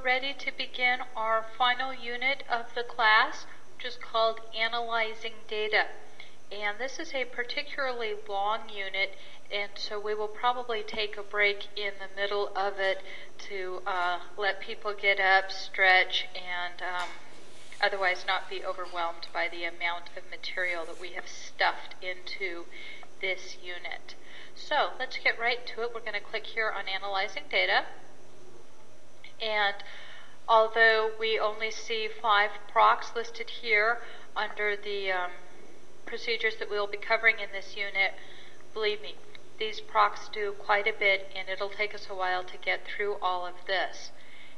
ready to begin our final unit of the class, which is called Analyzing Data. And this is a particularly long unit, and so we will probably take a break in the middle of it to let people get up, stretch, and otherwise not be overwhelmed by the amount of material that we have stuffed into this unit. So let's get right to it. We're going to click here on Analyzing Data. And although we only see 5 procs listed here under the procedures that we'll be covering in this unit, believe me, these procs do quite a bit, and it'll take us a while to get through all of this.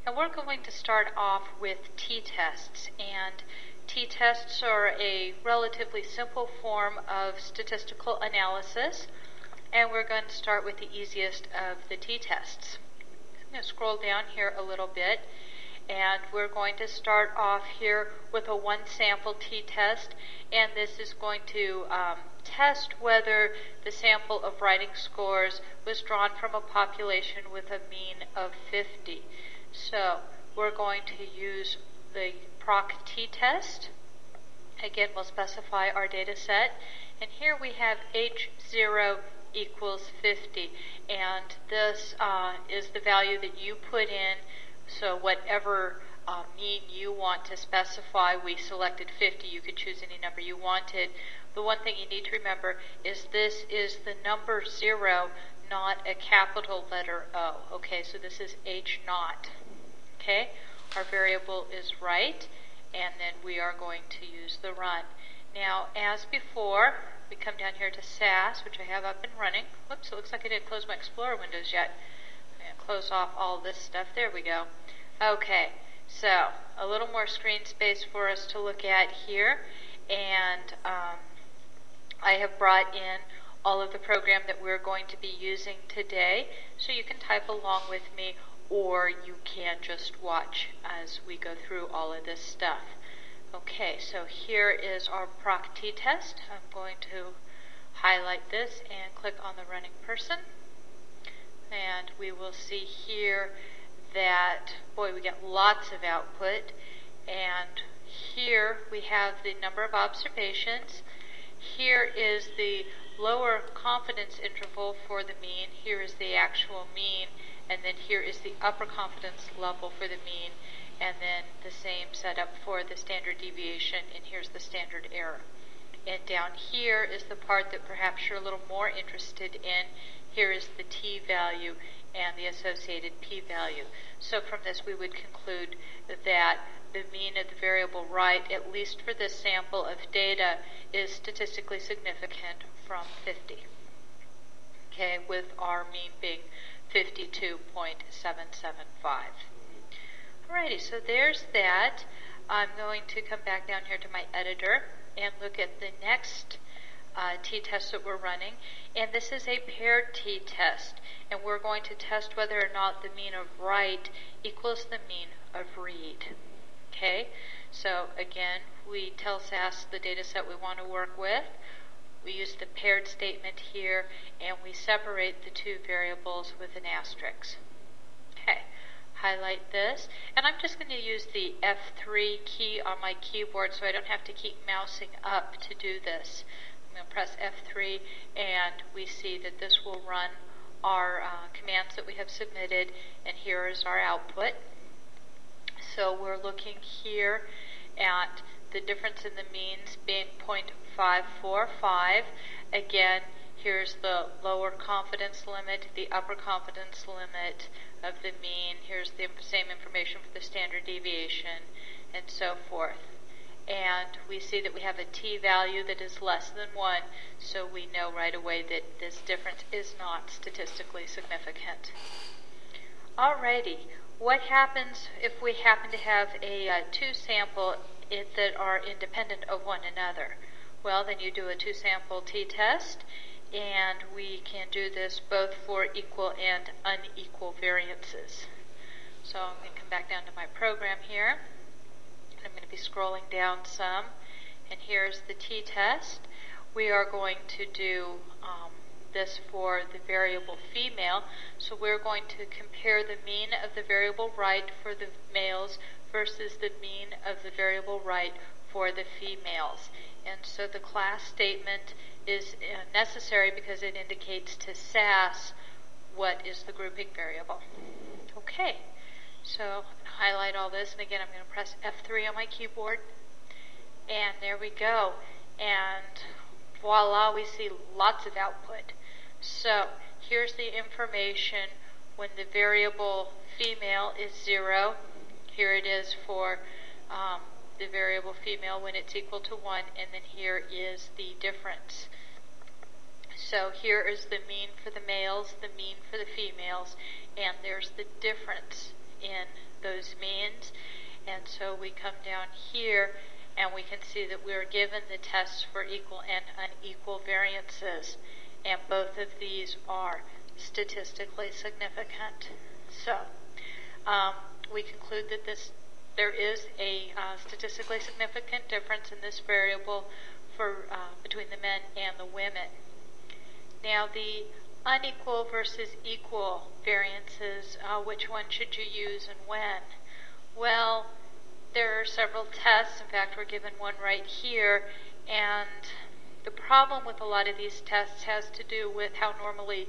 And we're going to start off with t-tests. And t-tests are a relatively simple form of statistical analysis, and we're going to start with the easiest of the t-tests. I'm going to scroll down here a little bit, and we're going to start off here with a one sample t-test, and this is going to test whether the sample of writing scores was drawn from a population with a mean of 50. So we're going to use the proc t-test. Again, we'll specify our data set, and here we have H0 equals 50, and this is the value that you put in. So whatever mean you want to specify, we selected 50. You could choose any number you wanted. The one thing you need to remember is this is the number 0, not a capital letter O. Okay, so this is H0. Okay, our variable is right, and then we are going to use the run. Now, as before, we come down here to SAS, which I have up and running. Whoops, it looks like I didn't close my Explorer windows yet. I'm going to close off all this stuff. There we go. Okay, so a little more screen space for us to look at here. And I have brought in all of the program that we're going to be using today. So you can type along with me, or you can just watch as we go through all of this stuff. Okay, so here is our proc t-test. I'm going to highlight this and click on the running person. And we will see here that, boy, we get lots of output. And here we have the number of observations. Here is the lower confidence interval for the mean. Here is the actual mean. And then here is the upper confidence level for the mean. And then the same setup for the standard deviation, and here's the standard error. And down here is the part that perhaps you're a little more interested in. Here is the t-value and the associated p-value. So from this we would conclude that the mean of the variable right, at least for this sample of data, is statistically significant from 50. Okay, with our mean being 52.775. Alrighty, so there's that. I'm going to come back down here to my editor and look at the next t-test that we're running. And this is a paired t-test. And we're going to test whether or not the mean of right equals the mean of read. Okay, so again, we tell SAS the data set we want to work with. We use the paired statement here, and we separate the two variables with an asterisk. Okay. Highlight this, and I'm just going to use the F3 key on my keyboard so I don't have to keep mousing up to do this. I'm going to press F3, and we see that this will run our commands that we have submitted, and here is our output. So we're looking here at the difference in the means being 0.545. Again, here's the lower confidence limit, the upper confidence limit of the mean. Here's the same information for the standard deviation, and so forth. And we see that we have a t-value that is less than 1, so we know right away that this difference is not statistically significant. Alrighty, what happens if we happen to have a two sample that are independent of one another? Well, then you do a two sample t-test, and we can do this both for equal and unequal variances. So I'm going to come back down to my program here. I'm going to be scrolling down some, and here's the t-test. We are going to do this for the variable female. So we're going to compare the mean of the variable right for the males versus the mean of the variable right for the females. And so the class statement is necessary because it indicates to SAS what is the grouping variable. Okay, so highlight all this, and again I'm going to press F3 on my keyboard, and there we go. And voila, we see lots of output. So here's the information when the variable female is 0. Here it is for the variable female when it's equal to 1, and then here is the difference. So here is the mean for the males, the mean for the females, and there's the difference in those means. And so we come down here and we can see that we're given the tests for equal and unequal variances, and both of these are statistically significant. So we conclude that there is a statistically significant difference in this variable for between the men and the women. Now the unequal versus equal variances, which one should you use and when? Well, there are several tests. In fact, we're given one right here, and the problem with a lot of these tests has to do with how normally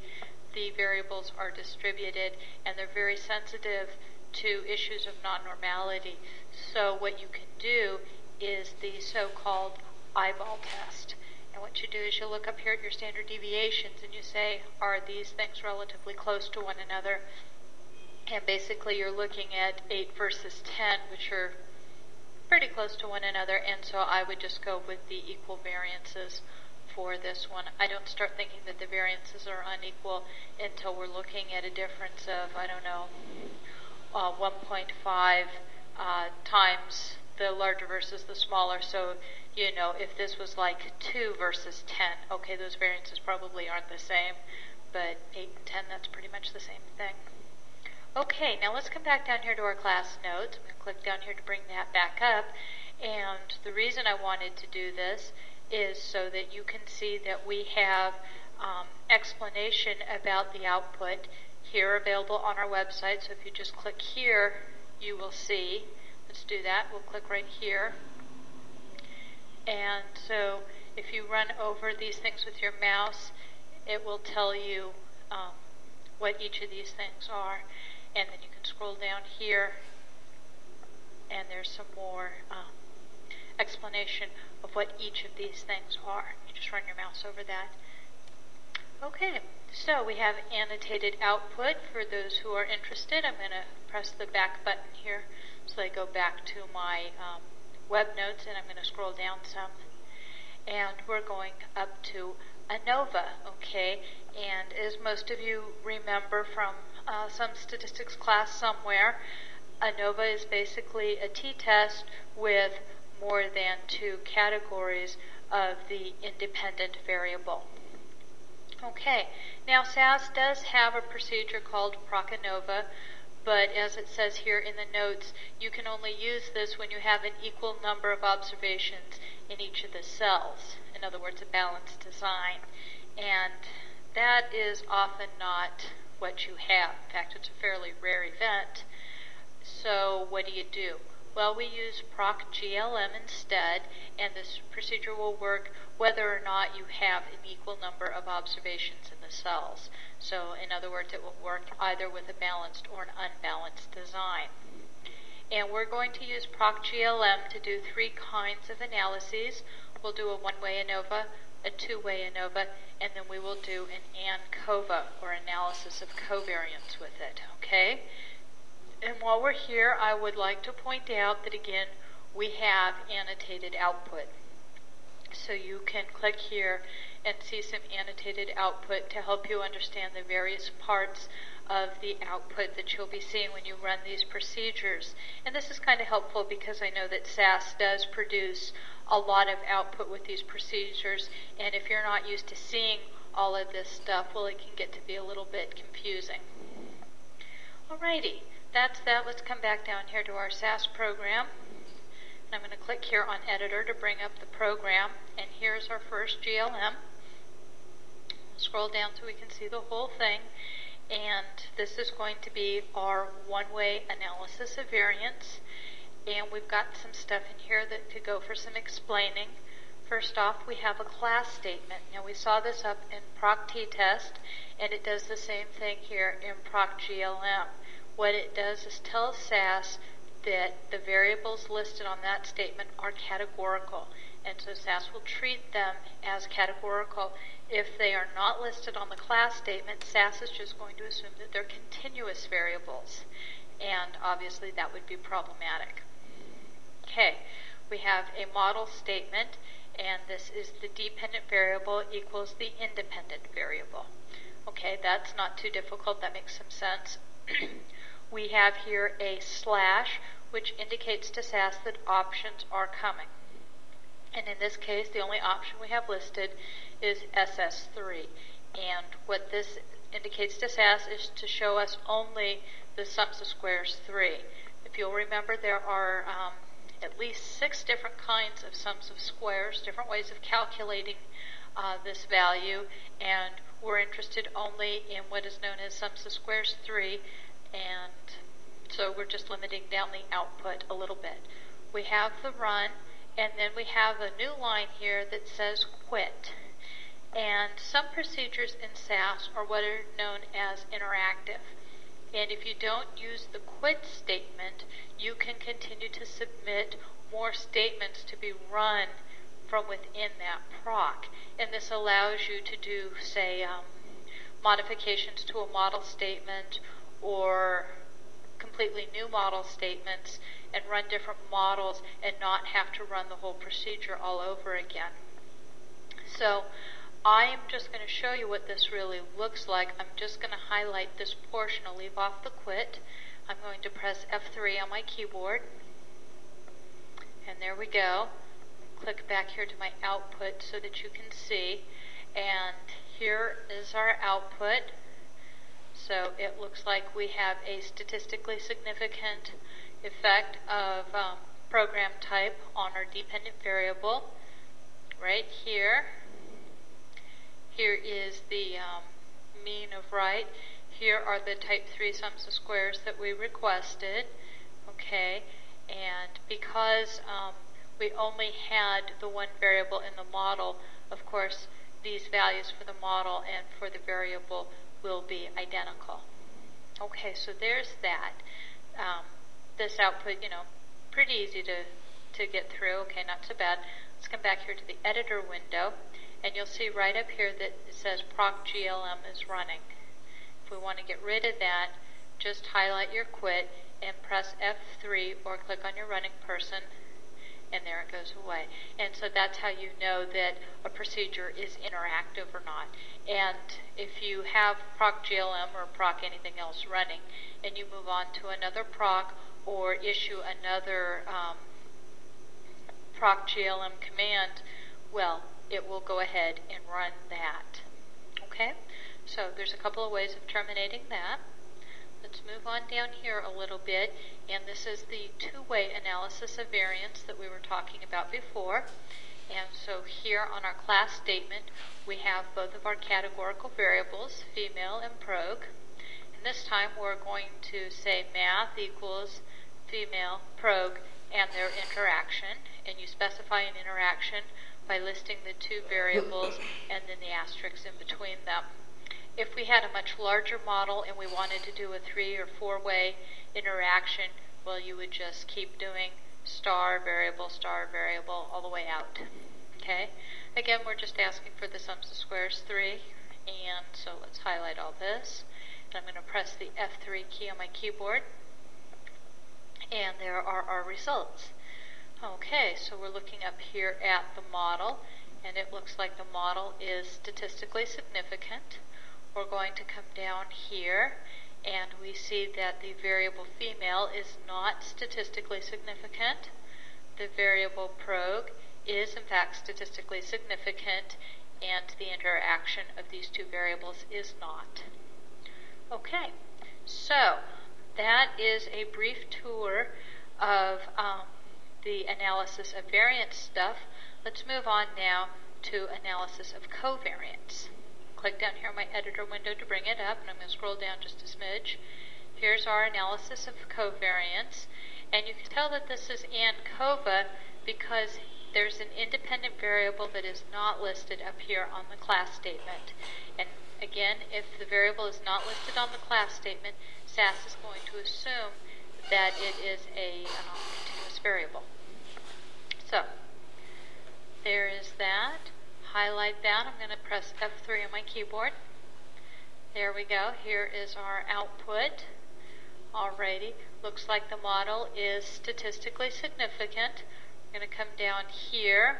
the variables are distributed, and they're very sensitive to issues of non-normality. So what you can do is the so-called eyeball test. And what you do is you look up here at your standard deviations and you say, are these things relatively close to one another? And basically you're looking at 8 versus 10, which are pretty close to one another, and so I would just go with the equal variances for this one. I don't start thinking that the variances are unequal until we're looking at a difference of, I don't know, 1.5 times the larger versus the smaller. So, you know, if this was like 2 versus 10, okay, those variances probably aren't the same, but 8 and 10, that's pretty much the same thing. Okay, now let's come back down here to our class notes. I'm going to click down here to bring that back up, and the reason I wanted to do this is so that you can see that we have explanation about the output here available on our website. So if you just click here, you will see. Let's do that. We'll click right here. And so if you run over these things with your mouse, it will tell you what each of these things are. And then you can scroll down here, and there's some more explanation of what each of these things are. You just run your mouse over that. Okay, so we have annotated output for those who are interested. I'm going to press the back button here so I go back to my web notes, and I'm going to scroll down some. And we're going up to ANOVA, okay? And as most of you remember from some statistics class somewhere, ANOVA is basically a t-test with more than 2 categories of the independent variable. Okay, now SAS does have a procedure called PROC-ANOVA, but as it says here in the notes, you can only use this when you have an equal number of observations in each of the cells. In other words, a balanced design. And that is often not what you have. In fact, it's a fairly rare event. So what do? Well, we use PROC-GLM instead, and this procedure will work whether or not you have an equal number of observations in the cells. So in other words, it will work either with a balanced or an unbalanced design. And we're going to use PROC-GLM to do 3 kinds of analyses. We'll do a one-way ANOVA, a two-way ANOVA, and then we will do an ANCOVA, or analysis of covariance with it, okay? And while we're here, I would like to point out that, again, we have annotated output. So you can click here and see some annotated output to help you understand the various parts of the output that you'll be seeing when you run these procedures. And this is kind of helpful because I know that SAS does produce a lot of output with these procedures, and if you're not used to seeing all of this stuff, well, it can get to be a little bit confusing. Alrighty, that's that. Let's come back down here to our SAS program. And I'm going to click here on Editor to bring up the program, and here's our first GLM. Scroll down so we can see the whole thing. And this is going to be our one-way analysis of variance. And we've got some stuff in here that could go for some explaining. First off, we have a class statement. Now we saw this up in Proc T-Test, and it does the same thing here in Proc GLM. What it does is tell SAS that the variables listed on that statement are categorical, and so SAS will treat them as categorical. If they are not listed on the class statement, SAS is just going to assume that they're continuous variables, and obviously that would be problematic. Okay, we have a model statement, and this is the dependent variable equals the independent variable. Okay, that's not too difficult, that makes some sense. We have here a slash, which indicates to SAS that options are coming. And in this case, the only option we have listed is SS3. And what this indicates to SAS is to show us only the sums of squares 3. If you'll remember, there are at least 6 different kinds of sums of squares, different ways of calculating this value, and we're interested only in what is known as sums of squares 3, and so we're just limiting down the output a little bit. We have the run, and then we have a new line here that says quit. And some procedures in SAS are what are known as interactive. And if you don't use the quit statement, you can continue to submit more statements to be run from within that proc. And this allows you to do, say, modifications to a model statement or completely new model statements and run different models and not have to run the whole procedure all over again. So I am just going to show you what this really looks like. I'm just going to highlight this portion. I'll leave off the quit. I'm going to press F3 on my keyboard. And there we go. Click back here to my output so that you can see. And here is our output. So it looks like we have a statistically significant effect of program type on our dependent variable right here. Here is the mean of right. Here are the type 3 sums of squares that we requested. Okay, and because we only had the one variable in the model, of course, these values for the model and for the variable will be identical. Okay, so there's that. This output, pretty easy to get through. Okay, not so bad. Let's come back here to the editor window, and you'll see right up here that it says Proc GLM is running. If we want to get rid of that, just highlight your quit and press F3 or click on your running person, and there it goes away. And so that's how you know that a procedure is interactive or not. And if you have Proc GLM or Proc anything else running, and you move on to another Proc or issue another Proc GLM command, well, it will go ahead and run that. Okay? So there's a couple of ways of terminating that. Let's move on down here a little bit, and this is the two-way analysis of variance that we were talking about before. And so here on our class statement, we have both of our categorical variables, female and prog. And this time we're going to say math equals female prog and their interaction. And you specify an interaction by listing the two variables and then the asterisks in between them. If we had a much larger model and we wanted to do a 3- or 4-way interaction, well, you would just keep doing star variable all the way out. Okay? Again, we're just asking for the sums of squares 3, and so let's highlight all this. And I'm going to press the F3 key on my keyboard, and there are our results. Okay, so we're looking up here at the model, and it looks like the model is statistically significant. We're going to come down here, and we see that the variable female is not statistically significant. The variable prog is in fact statistically significant, and the interaction of these two variables is not. Okay, so that is a brief tour of the analysis of variance stuff. Let's move on now to analysis of covariance. click down here on my editor window to bring it up, and I'm going to scroll down just a smidge. Here's our analysis of covariance, and you can tell that this is ANCOVA because there's an independent variable that is not listed up here on the class statement. And again, if the variable is not listed on the class statement, SAS is going to assume that it is a continuous variable. So, there is that. Highlight that. I'm going to press F3 on my keyboard. There we go. Here is our output. Alrighty. Looks like the model is statistically significant. I'm going to come down here.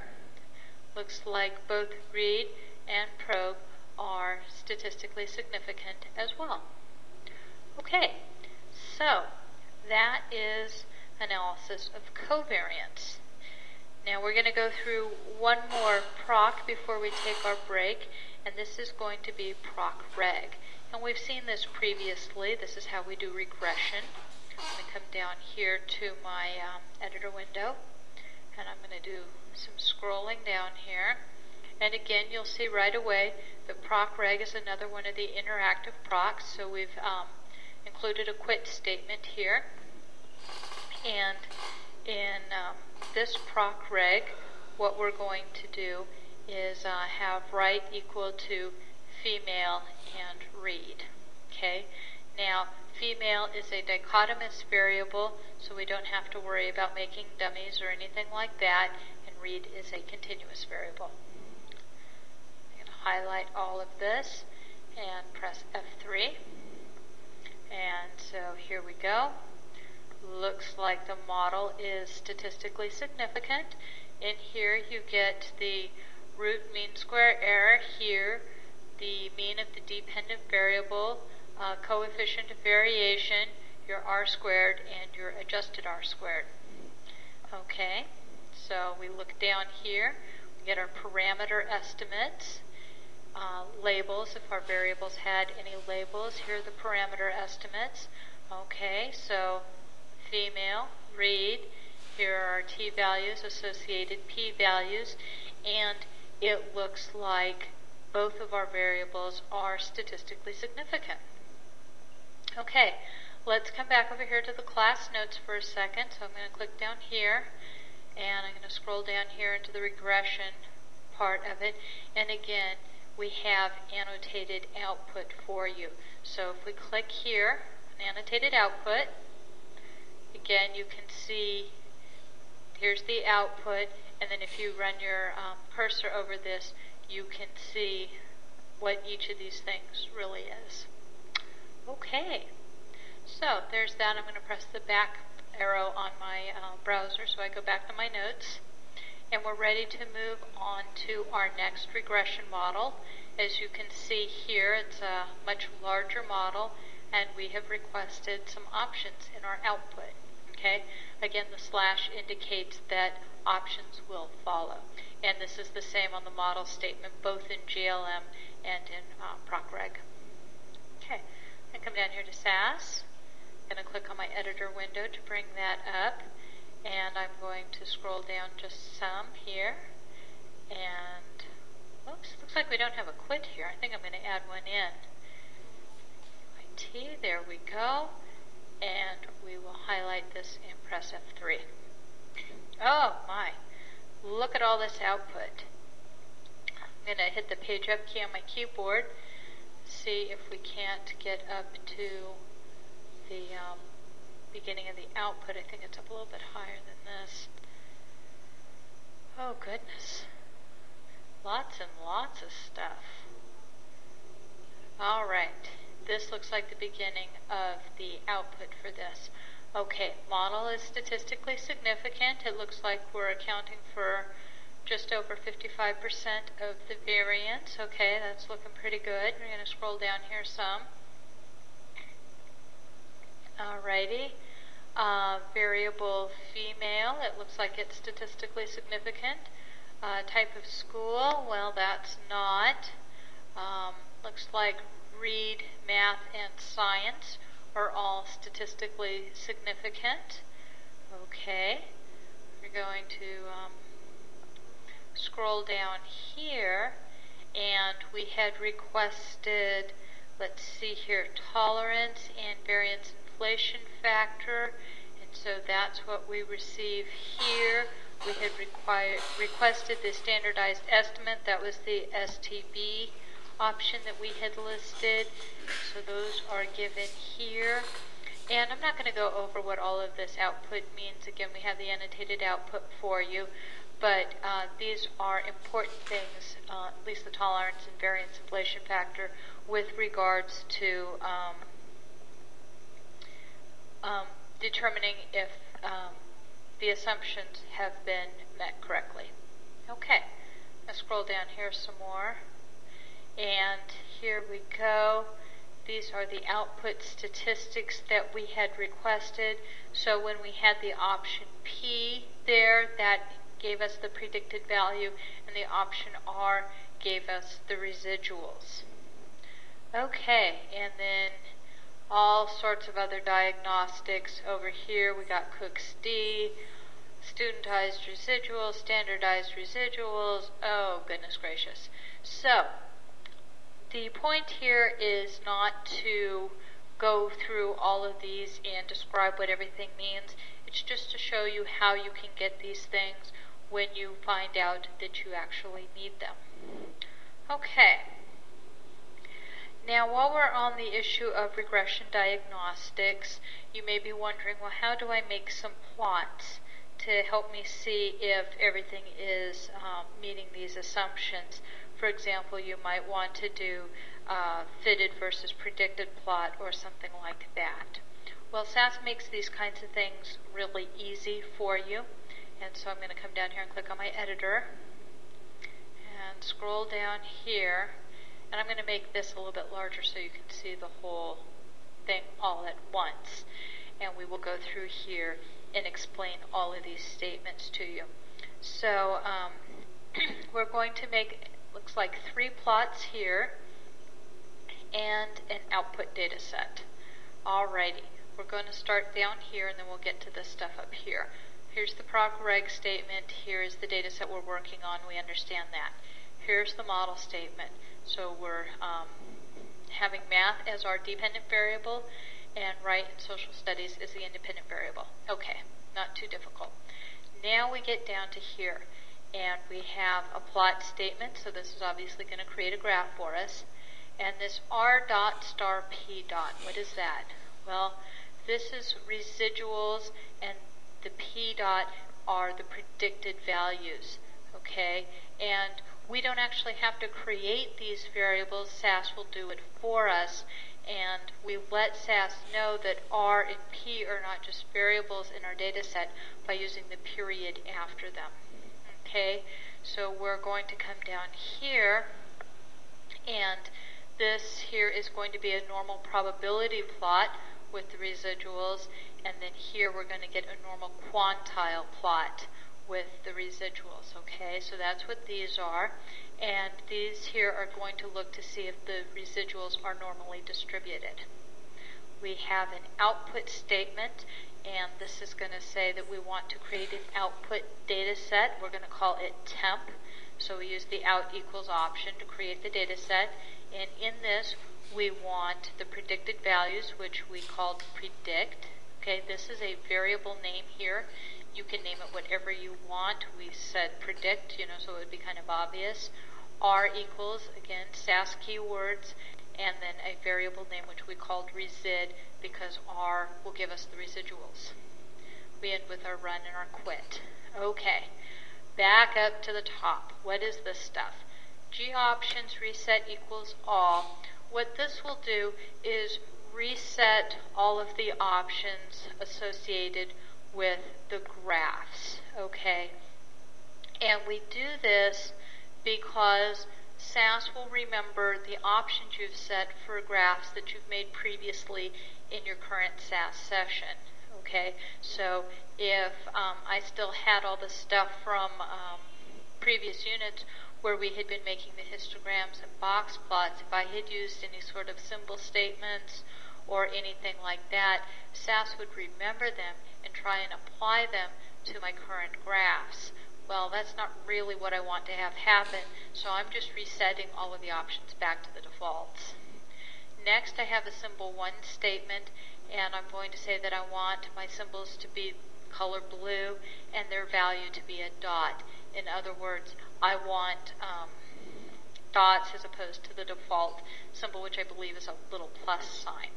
Looks like both read and probe are statistically significant as well. Okay, so that is analysis of covariance. Now we're going to go through one more proc before we take our break, and this is going to be proc-reg. And we've seen this previously. This is how we do regression. I'm going to come down here to my editor window, and I'm going to do some scrolling down here. And again, you'll see right away that proc-reg is another one of the interactive procs, so we've included a quit statement here. And in this proc-reg, what we're going to do is have right equal to female and read. Okay? Now, female is a dichotomous variable, so we don't have to worry about making dummies or anything like that, and read is a continuous variable. I'm going to highlight all of this and press F3. And so here we go. Looks like the model is statistically significant. In here you get the root mean square error here, the mean of the dependent variable, coefficient of variation, your R squared, and your adjusted R squared. Okay, so we look down here, we get our parameter estimates, labels, if our variables had any labels. Here are the parameter estimates. Okay, so female, read, here are our t-values, associated p-values, and it looks like both of our variables are statistically significant. Okay, let's come back over here to the class notes for a second. So I'm going to click down here, and I'm going to scroll down here into the regression part of it. And again, we have annotated output for you. So if we click here, annotated output, again you can see here's the output, and then if you run your cursor over this, you can see what each of these things really is. Okay, so there's that. I'm going to press the back arrow on my browser so I go back to my notes. And we're ready to move on to our next regression model. As you can see here, it's a much larger model, and we have requested some options in our output. Okay, again, the slash indicates that options will follow. And this is the same on the model statement, both in GLM and in proc-reg. Okay, I come down here to SAS. I'm going to click on my editor window to bring that up. And I'm going to scroll down just some here. And, oops, looks like we don't have a quit here. I think I'm going to add one in. IT, there we go. And we will highlight this and press F3. Oh my, look at all this output. I'm going to hit the page up key on my keyboard, see if we can't get up to the beginning of the output. I think it's up a little bit higher than this. Oh goodness, lots and lots of stuff. Alright, this looks like the beginning of the output for this. Okay, model is statistically significant. It looks like we're accounting for just over 55% of the variance. Okay, that's looking pretty good. We're going to scroll down here some. Alrighty. Variable female, it looks like it's statistically significant. Type of school, well, that's not. Looks like read, math, and science are all statistically significant. Okay, we're going to scroll down here, and we had requested, let's see here, tolerance and variance inflation factor, and so that's what we receive here. We had requested the standardized estimate, that was the STB option that we had listed, so those are given here. And I'm not going to go over what all of this output means. Again, we have the annotated output for you, but these are important things, at least the tolerance and variance inflation factor, with regards to determining if the assumptions have been met correctly. Okay, let's scroll down here some more. And here we go. These are the output statistics that we had requested. So when we had the option P there, that gave us the predicted value, and the option R gave us the residuals. Okay, and then all sorts of other diagnostics. Over here we got Cook's D, studentized residuals, standardized residuals. Oh, goodness gracious. So the point here is not to go through all of these and describe what everything means. It's just to show you how you can get these things when you find out that you actually need them. Okay. Now, while we're on the issue of regression diagnostics, you may be wondering, well, how do I make some plots to help me see if everything is meeting these assumptions? For example, you might want to do fitted versus predicted plot or something like that. Well, SAS makes these kinds of things really easy for you. And so I'm going to come down here and click on my editor and scroll down here. And I'm going to make this a little bit larger so you can see the whole thing all at once. And we will go through here and explain all of these statements to you. So we're going to make, looks like 3 plots here and an output data set. Alrighty, we're going to start down here and then we'll get to this stuff up here. Here's the proc-reg statement, here is the data set we're working on, we understand that. Here's the model statement. So we're having math as our dependent variable and right and social studies as the independent variable. Okay, not too difficult. Now we get down to here and we have a plot statement, so this is obviously going to create a graph for us. And this R dot star P dot, what is that? Well, this is residuals and the P dot are the predicted values, okay? And we don't actually have to create these variables. SAS will do it for us, and we let SAS know that R and P are not just variables in our data set by using the period after them, okay? So we're going to come down here, and this here is going to be a normal probability plot with the residuals, and then here we're going to get a normal quantile plot with the residuals, okay? So that's what these are, and these here are going to look to see if the residuals are normally distributed. We have an output statement, and this is going to say that we want to create an output data set. We're going to call it temp, so we use the out equals option to create the data set, and in this we want the predicted values, which we called predict. Okay, this is a variable name here. You can name it whatever you want. We said predict, so it would be kind of obvious. R equals, again, SAS keywords, and then a variable name which we called resid, because R will give us the residuals. We end with our run and our quit. Okay, back up to the top. What is this stuff? G options reset equals all. What this will do is reset all of the options associated with the graphs, okay? And we do this because SAS will remember the options you've set for graphs that you've made previously in your current SAS session, okay? So if I still had all the stuff from previous units where we had been making the histograms and box plots, if I had used any sort of symbol statements or anything like that, SAS would remember them and try and apply them to my current graphs. Well, that's not really what I want to have happen, so I'm just resetting all of the options back to the defaults. Next, I have a symbol 1 statement, and I'm going to say that I want my symbols to be color blue and their value to be a dot. In other words, I want dots as opposed to the default symbol, which I believe is a little plus sign.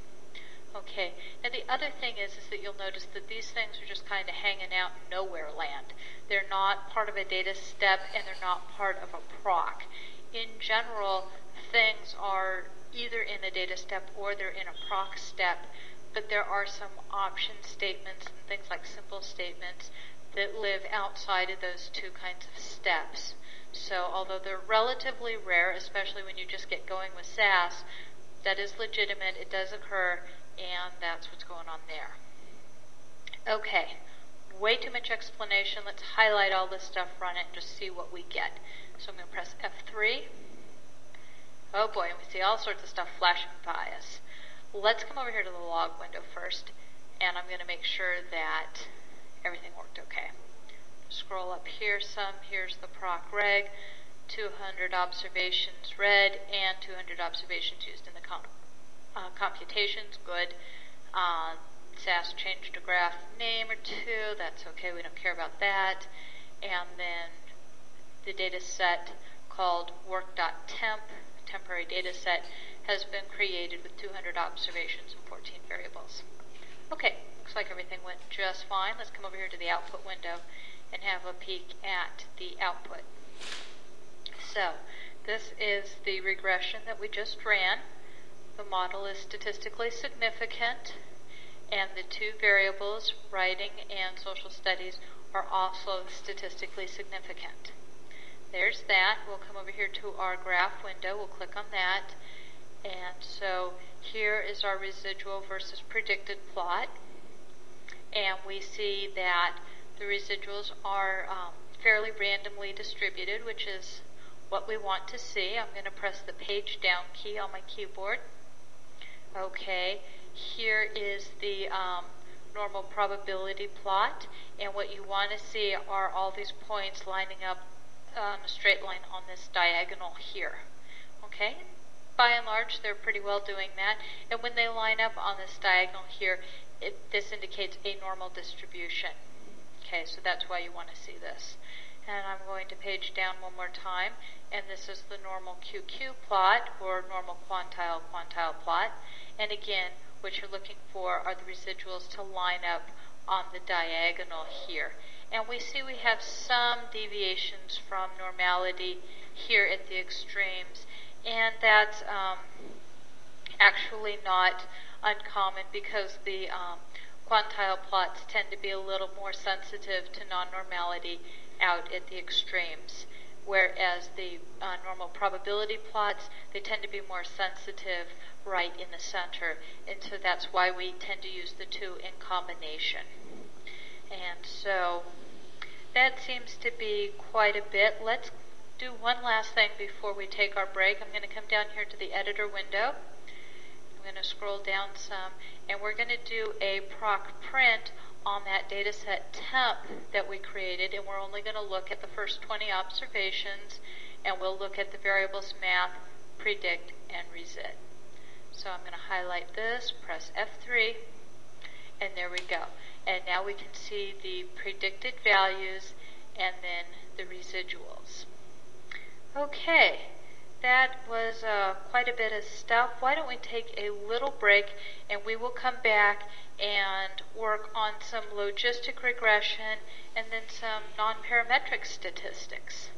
Okay, and the other thing is that you'll notice that these things are just kind of hanging out in nowhere land. They're not part of a data step, and they're not part of a proc. In general, things are either in a data step or they're in a proc step, but there are some option statements and things like simple statements that live outside of those two kinds of steps. So although they're relatively rare, especially when you just get going with SAS, that is legitimate, it does occur, and that's what's going on there. Okay, way too much explanation. Let's highlight all this stuff, run it, and just see what we get. So I'm going to press F3. Oh boy, and we see all sorts of stuff flashing by us. Let's come over here to the log window first, and I'm going to make sure that everything worked okay. Scroll up here some. Here's the proc reg, 200 observations read, and 200 observations used in the computations. Good. SAS changed a graph name or two. That's okay. We don't care about that. And then the data set called work.temp, temporary data set, has been created with 200 observations and 14 variables. Okay, looks like everything went just fine. Let's come over here to the output window and have a peek at the output. So, this is the regression that we just ran. The model is statistically significant, and the two variables, writing and social studies, are also statistically significant. There's that. We'll come over here to our graph window. We'll click on that. And so here is our residual versus predicted plot. And we see that the residuals are fairly randomly distributed, which is what we want to see. I'm going to press the page down key on my keyboard. Okay, here is the normal probability plot, and what you want to see are all these points lining up on a straight line on this diagonal here. Okay, by and large they're pretty well doing that, and when they line up on this diagonal here, this indicates a normal distribution. Okay, so that's why you want to see this. And I'm going to page down one more time, and this is the normal QQ plot, or normal quantile plot. And again, what you're looking for are the residuals to line up on the diagonal here. And we see we have some deviations from normality here at the extremes, and that's actually not uncommon because the quantile plots tend to be a little more sensitive to non-normality out at the extremes, whereas the normal probability plots, they tend to be more sensitive right in the center, and so that's why we tend to use the two in combination. And so that seems to be quite a bit. Let's do one last thing before we take our break. I'm going to come down here to the editor window. I'm going to scroll down some, and we're going to do a proc print on that data set temp that we created, and we're only going to look at the first 20 observations, and we'll look at the variables math, predict, and resit. So I'm going to highlight this, press F3, and there we go. And now we can see the predicted values and then the residuals. Okay, that was quite a bit of stuff. Why don't we take a little break, and we will come back and work on some logistic regression and then some non-parametric statistics.